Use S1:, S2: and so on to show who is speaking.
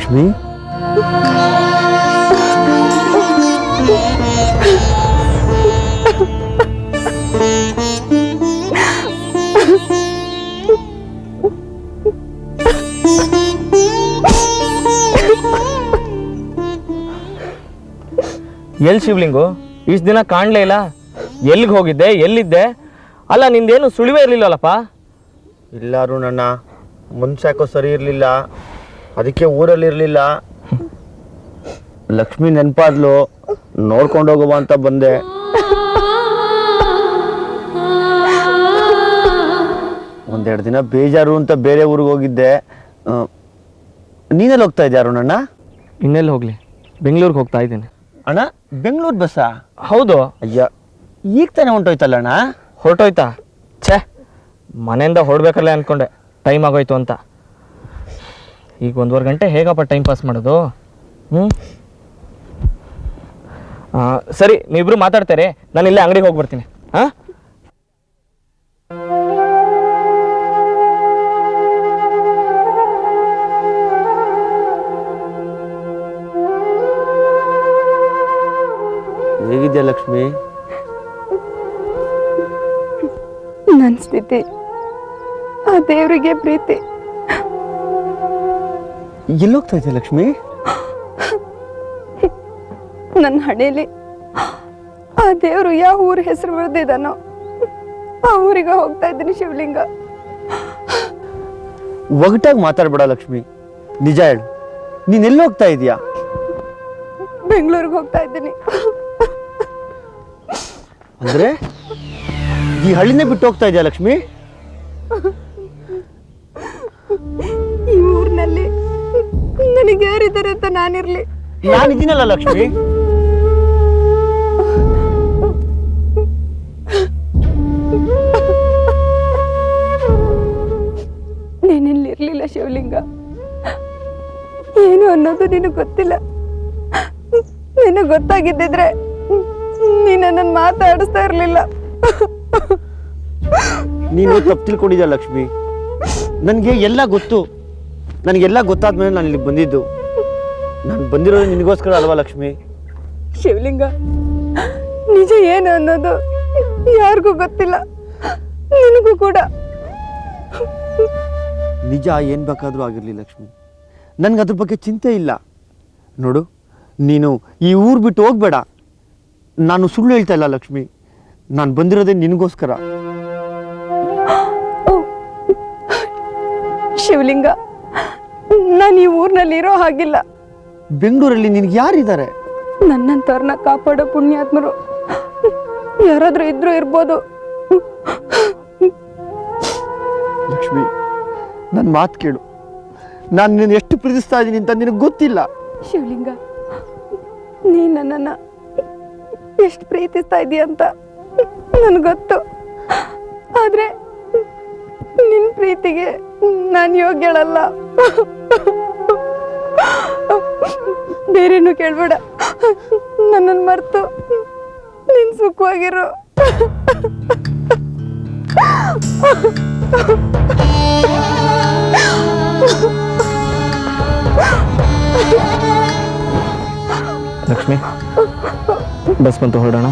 S1: ಲಕ್ಷ್ಮಿ,
S2: ಎಲ್ಲಿ ಶಿವಲಿಂಗು? ಇಷ್ಟು ದಿನ ಕಾಣಲೇ ಇಲ್ಲ. ಎಲ್ಲಿಗೆ ಹೋಗಿದ್ದೆ? ಎಲ್ಲಿದ್ದೆ? ಅಲ್ಲ, ನಿಂದೇನು ಸುಳಿವೇ ಇರಲಿಲ್ಲಲ್ಲಪ್ಪ.
S1: ಇಲ್ಲಾರು ನನ್ನ ಮುನ್ಸಾಕೋ ಸರಿ ಇರಲಿಲ್ಲ, ಅದಕ್ಕೆ ಊರಲ್ಲಿರಲಿಲ್ಲ. ಲಕ್ಷ್ಮಿ ನೆನಪಾದ್ಲು, ನೋಡ್ಕೊಂಡು ಹೋಗುವ ಅಂತ ಬಂದೆ. ಒಂದೆರಡು ದಿನ ಬೇಜಾರು ಅಂತ ಬೇರೆ ಊರಿಗೆ ಹೋಗಿದ್ದೆ. ನೀನೆಲ್ಲಿ ಹೋಗ್ತಾ ಇದ್ದೆ ಅರುಣಣ್ಣ?
S2: ಇನ್ನೆಲ್ಲಿ ಹೋಗ್ಲಿ, ಬೆಂಗಳೂರಿಗೆ ಹೋಗ್ತಾ ಇದ್ದೀನಿ.
S1: ಅಣ್ಣ, ಬೆಂಗಳೂರು ಬಸ್ಸಾ?
S2: ಹೌದು.
S1: ಅಯ್ಯ, ಈಗ ತಾನೇ ಹೊಂಟೋಯ್ತಲ್ಲ ಅಣ್ಣ.
S2: ಹೊರಟೋಯ್ತಾ? ಛೇ, ಮನೆಯಿಂದ ಹೊರಡ್ಬೇಕಲ್ಲ ಅಂದ್ಕೊಂಡೆ, ಟೈಮ್ ಆಗೋಯ್ತು ಅಂತ. ಈಗ 1.5 ಗಂಟೆ ಹೇಗಪ್ಪ ಟೈಮ್ ಪಾಸ್ ಮಾಡೋದು? ಸರಿ, ನೀವಿಬ್ರು ಮಾತಾಡ್ತಾರೆ, ನಾನು ಇಲ್ಲೇ ಅಂಗಡಿಗೆ ಹೋಗಿ ಬರ್ತೀನಿ. ಹಾಂ,
S1: ಹೇಗಿದ್ಯಾ ಲಕ್ಷ್ಮಿ?
S3: ನನ್ನ ಸ್ಥಿತಿ ಆ ದೇವರಿಗೆ ಪ್ರೀತಿ.
S1: ಎಲ್ಲೋಗ್ತಾ ಇದೆಯಾ ಲಕ್ಷ್ಮಿ?
S3: ನನ್ನ ಹಣೆಯಲ್ಲಿ ಆ ದೇವರು ಯಾವ ಊರ ಹೆಸರು ಬರೆದಿದ್ದಾನೋ ಆ ಊರಿಗೆ ಹೋಗ್ತಾ ಇದ್ದೀನಿ ಶಿವಲಿಂಗ.
S1: ಒಗಟಾಗಿ ಮಾತಾಡ್ಬೇಡ ಲಕ್ಷ್ಮಿ, ನಿಜ ಹೇಳು, ನೀನ್ ಎಲ್ಲಿ ಹೋಗ್ತಾ ಇದೀಯಾ?
S3: ಬೆಂಗಳೂರಿಗೆ ಹೋಗ್ತಾ ಇದ್ದೀನಿ.
S1: ಅಂದ್ರೆ ಈ ಹಳ್ಳಿನೇ ಬಿಟ್ಟು ಹೋಗ್ತಾ ಇದೆಯಾ ಲಕ್ಷ್ಮಿ?
S3: ಈ ಊರಿನಲ್ಲಿ ನನಗೆ ಯಾರಿದ್ದಾರೆ ಅಂತ ನಾನಿರ್ಲಿ?
S1: ನಾನಿದ್ದೀನಲ್ಲ ಲಕ್ಷ್ಮಿ.
S3: ನೀನಿಲ್ಲಿರ್ಲಿಲ್ಲ ಶಿವಲಿಂಗ. ಏನು ಅನ್ನೋದು ನಿನಗೆ ಗೊತ್ತಿಲ್ಲ. ನಿನಗೆ ಗೊತ್ತಾಗಿದ್ದಿದ್ರೆ ನೀನು ನನ್ನ ಮಾತಾಡಿಸ್ತಾ ಇರ್ಲಿಲ್ಲ.
S1: ನೀನು ತಪ್ಪು ತಿಳ್ಕೊಂಡಿದ್ಯಾ ಲಕ್ಷ್ಮಿ. ನನಗೆ ಎಲ್ಲ ಗೊತ್ತು. ನನಗೆಲ್ಲ ಗೊತ್ತಾದ್ಮೇಲೆ ನಾನು ಇಲ್ಲಿಗೆ ಬಂದಿದ್ದು. ನಾನು ಬಂದಿರೋದು ನಿನಗೋಸ್ಕರ ಅಲ್ವಾ ಲಕ್ಷ್ಮಿ?
S3: ಶಿವಲಿಂಗ, ನಿಜ ಏನು ಅನ್ನೋದು ಯಾರಿಗೂ ಗೊತ್ತಿಲ್ಲ, ನಿನಗೂ ಕೂಡ.
S1: ನಿಜ ಏನು ಬೇಕಾದರೂ ಆಗಿರಲಿ ಲಕ್ಷ್ಮಿ, ನನಗೆ ಅದ್ರ ಬಗ್ಗೆ ಚಿಂತೆ ಇಲ್ಲ. ನೋಡು, ನೀನು ಈ ಊರು ಬಿಟ್ಟು ಹೋಗ್ಬೇಡ. ನಾನು ಸುಳ್ಳು ಹೇಳ್ತಾ ಇಲ್ಲ ಲಕ್ಷ್ಮಿ, ನಾನು ಬಂದಿರೋದೇ ನಿನಗೋಸ್ಕರ.
S3: ಶಿವಲಿಂಗ, ನಾನು ಈ ಊರಿನಲ್ಲಿ ಇರೋ ಹಾಗಿಲ್ಲ.
S1: ಬೆಂಗಳೂರಲ್ಲಿ ನಿನಗೆ ಯಾರಿದ್ದಾರೆ?
S3: ನನ್ನಂತವ್ರನ್ನ ಕಾಪಾಡೋ ಪುಣ್ಯಾತ್ಮರು ಯಾರಾದ್ರೂ ಇದ್ರೂ ಇರ್ಬೋದು.
S1: ಲಕ್ಷ್ಮಿ, ನನ್ನ ಮಾತು ಕೇಳು. ನಾನು ನಿನ್ನ ಎಷ್ಟು ಪ್ರೀತಿಸ್ತಾ ಇದ್ದೀನಿ ಅಂತ ನಿನಗೆ ಗೊತ್ತಿಲ್ಲ.
S3: ಶಿವಲಿಂಗ, ನೀ ನನ್ನನ್ನು ಎಷ್ಟು ಪ್ರೀತಿಸ್ತಾ ಇದೀಯ ಅಂತ ನನಗೆ ಗೊತ್ತು. ಆದ್ರೆ ನಿನ್ನ ಪ್ರೀತಿಗೆ ನಾನು ಯೋಗ್ಯಳಲ್ಲ. ಬೇರೇನು ಕೇಳ್ಬೇಡ, ನನ್ನನ್ನು ಮರೆತು ನೀನು ಸುಖವಾಗಿರು.
S2: ಲಕ್ಷ್ಮಿ, ಬಸ್ ಬಂತು, ಹೊರಡೋಣ.